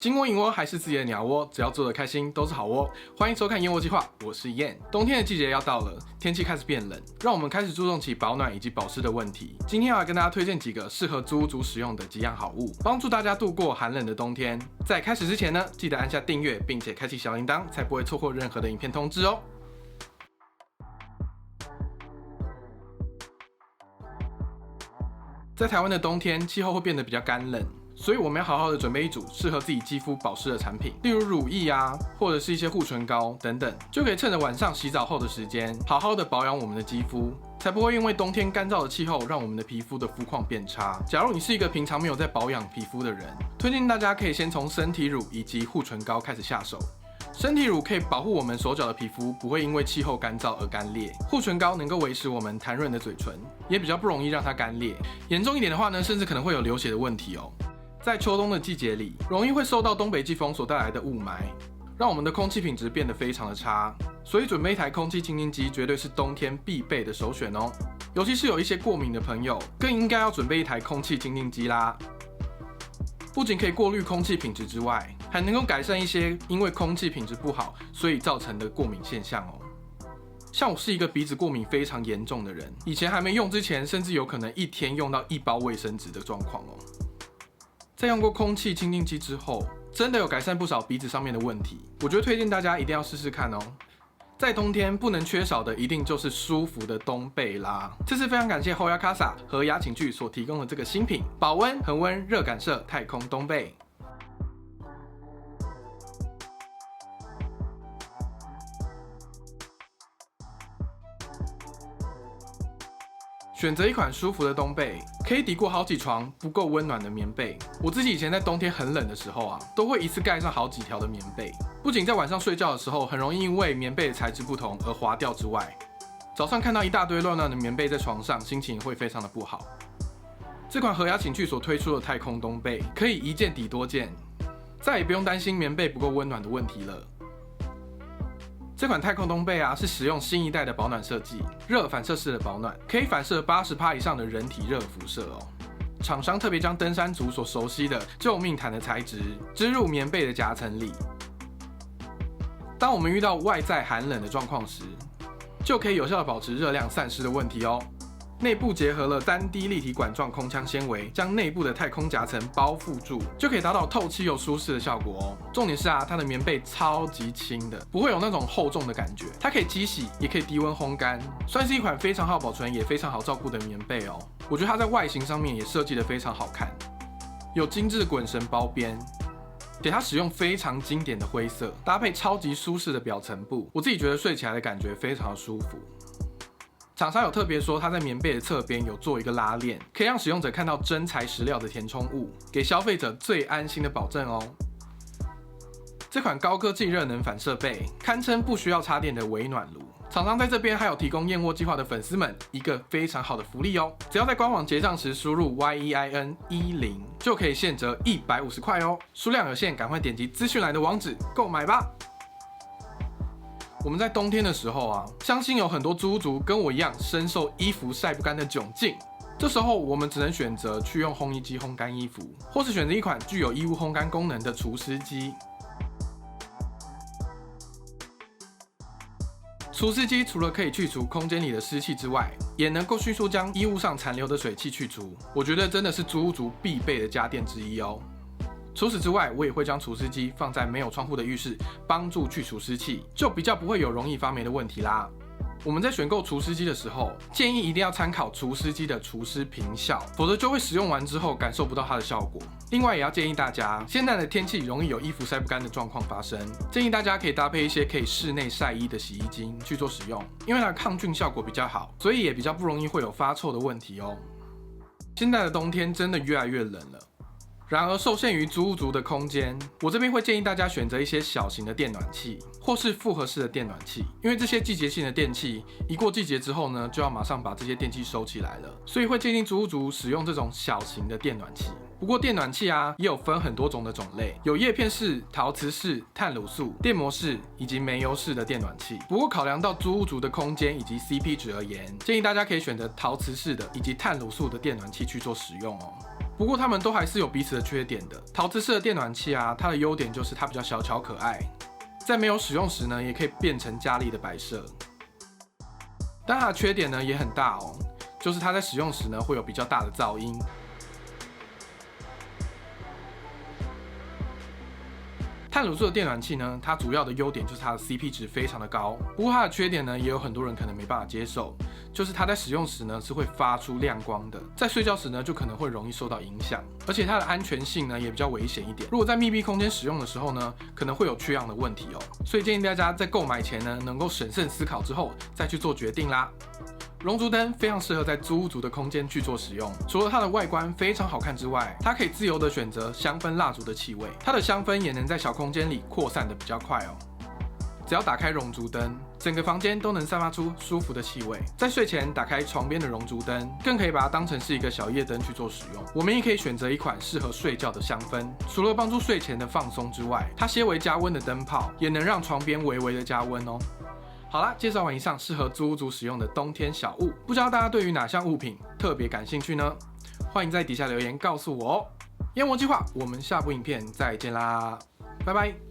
金窝银窝还是自己的鸟窝，只要做得开心都是好窝。欢迎收看燕窝计划，我是燕。冬天的季节要到了，天气开始变冷，让我们开始注重起保暖以及保湿的问题。今天要来跟大家推荐几个适合租屋族使用的几样好物，帮助大家度过寒冷的冬天。在开始之前呢，记得按下订阅，并且开启小铃铛，才不会错过任何的影片通知哦。在台湾的冬天，气候会变得比较干冷。所以我们要好好的准备一组适合自己肌肤保湿的产品，例如乳液啊，或者是一些护唇膏等等，就可以趁着晚上洗澡后的时间，好好的保养我们的肌肤，才不会因为冬天干燥的气候让我们的皮肤的肤况变差。假如你是一个平常没有在保养皮肤的人，推荐大家可以先从身体乳以及护唇膏开始下手。身体乳可以保护我们手脚的皮肤不会因为气候干燥而干裂，护唇膏能够维持我们弹润的嘴唇，也比较不容易让它干裂。严重一点的话呢，甚至可能会有流血的问题哦。在秋冬的季节里，容易会受到东北季风所带来的雾霾，让我们的空气品质变得非常的差。所以准备一台空气清净机绝对是冬天必备的首选哦。尤其是有一些过敏的朋友，更应该要准备一台空气清净机啦。不仅可以过滤空气品质之外，还能够改善一些因为空气品质不好所以造成的过敏现象哦。像我是一个鼻子过敏非常严重的人，以前还没用之前，甚至有可能一天用到1包卫生纸的状况哦。在用过空气清净机之后，真的有改善不少鼻子上面的问题。我觉得推荐大家一定要试试看哦。在冬天不能缺少的一定就是舒服的冬被啦。这次非常感谢 Hoya Casa 和雅寝具所提供的这个新品，保温、恒温、热感射太空冬被。选择一款舒服的冬被，可以抵过好几床不够温暖的棉被。我自己以前在冬天很冷的时候啊，都会一次盖上好几条的棉被，不仅在晚上睡觉的时候很容易因为棉被的材质不同而滑掉之外，早上看到一大堆乱乱的棉被在床上，心情会非常的不好。这款和雅寝具所推出的太空冬被，可以一件抵多件，再也不用担心棉被不够温暖的问题了。这款太空冬被啊，是使用新一代的保暖设计，热反射式的保暖，可以反射80%以上的人体热辐射哦。厂商特别将登山族所熟悉的救命毯的材质织入棉被的夹层里，当我们遇到外在寒冷的状况时，就可以有效的保持热量散失的问题哦。内部结合了3D 立体管状空腔纤维，将内部的太空夹层包覆住，就可以达到透气又舒适的效果哦。重点是啊，它的棉被超级轻的，不会有那种厚重的感觉。它可以机洗，也可以低温烘干，算是一款非常好保存也非常好照顾的棉被哦。我觉得它在外形上面也设计得非常好看，有精致滚绳包边，给它使用非常经典的灰色，搭配超级舒适的表层布，我自己觉得睡起来的感觉非常舒服。厂商有特别说，它在棉被的侧边有做一个拉链，可以让使用者看到真材实料的填充物，给消费者最安心的保证哦。这款高科技热能反射被，堪称不需要插电的微暖炉。厂商在这边还有提供燕窝计划的粉丝们一个非常好的福利哦，只要在官网结账时输入 YEIN10，就可以现折150块哦。数量有限，赶快点击资讯栏的网址购买吧。我们在冬天的时候啊，相信有很多租屋族跟我一样深受衣服晒不干的窘境。这时候我们只能选择去用烘衣机烘干衣服，或是选择一款具有衣物烘干功能的除湿机。除湿机除了可以去除空间里的湿气之外，也能够迅速将衣物上残留的水汽去除。我觉得真的是租屋族必备的家电之一哦。除此之外，我也会将除湿机放在没有窗户的浴室，帮助去除湿气，就比较不会有容易发霉的问题啦。我们在选购除湿机的时候，建议一定要参考除湿机的除湿频效，否则就会使用完之后感受不到它的效果。另外也要建议大家，现在的天气容易有衣服晒不干的状况发生，建议大家可以搭配一些可以室内晒衣的洗衣精去做使用，因为它的抗菌效果比较好，所以也比较不容易会有发臭的问题哦。现在的冬天真的越来越冷了。然而，受限于租屋族的空间，我这边会建议大家选择一些小型的电暖器，或是复合式的电暖器，因为这些季节性的电器，一过季节之后呢，就要马上把这些电器收起来了，所以会建议租屋族使用这种小型的电暖器。不过电暖器啊，也有分很多种的种类，有叶片式、陶瓷式、碳卤素、电膜式以及煤油式的电暖器。不过考量到租屋族的空间以及 CP 值而言，建议大家可以选择陶瓷式的以及碳卤素的电暖器去做使用哦。不过它们都还是有彼此的缺点的。陶瓷式的电暖器啊，它的优点就是它比较小巧可爱，在没有使用时呢，也可以变成家里的摆设。但它的缺点呢也很大哦，就是它在使用时呢会有比较大的噪音。碳卤素的电暖器呢，它主要的优点就是它的 CP 值非常的高，不过它的缺点呢，也有很多人可能没办法接受，就是它在使用时呢是会发出亮光的，在睡觉时呢就可能会容易受到影响，而且它的安全性呢也比较危险一点。如果在密闭空间使用的时候呢，可能会有缺氧的问题哦，所以建议大家在购买前呢，能够审慎思考之后再去做决定啦。熔烛灯非常适合在租屋族的空间去做使用，除了它的外观非常好看之外，它可以自由的选择香氛蜡烛的气味，它的香氛也能在小空间里扩散的比较快哦。只要打开熔烛灯，整个房间都能散发出舒服的气味。在睡前打开床边的熔烛灯，更可以把它当成是一个小夜灯去做使用。我们也可以选择一款适合睡觉的香氛，除了帮助睡前的放松之外，它些微加温的灯泡也能让床边微微的加温哦。好啦，介绍完以上适合租屋族使用的冬天小物，不知道大家对于哪项物品特别感兴趣呢？欢迎在底下留言告诉我哦。烟魔计划，我们下部影片再见啦，拜拜。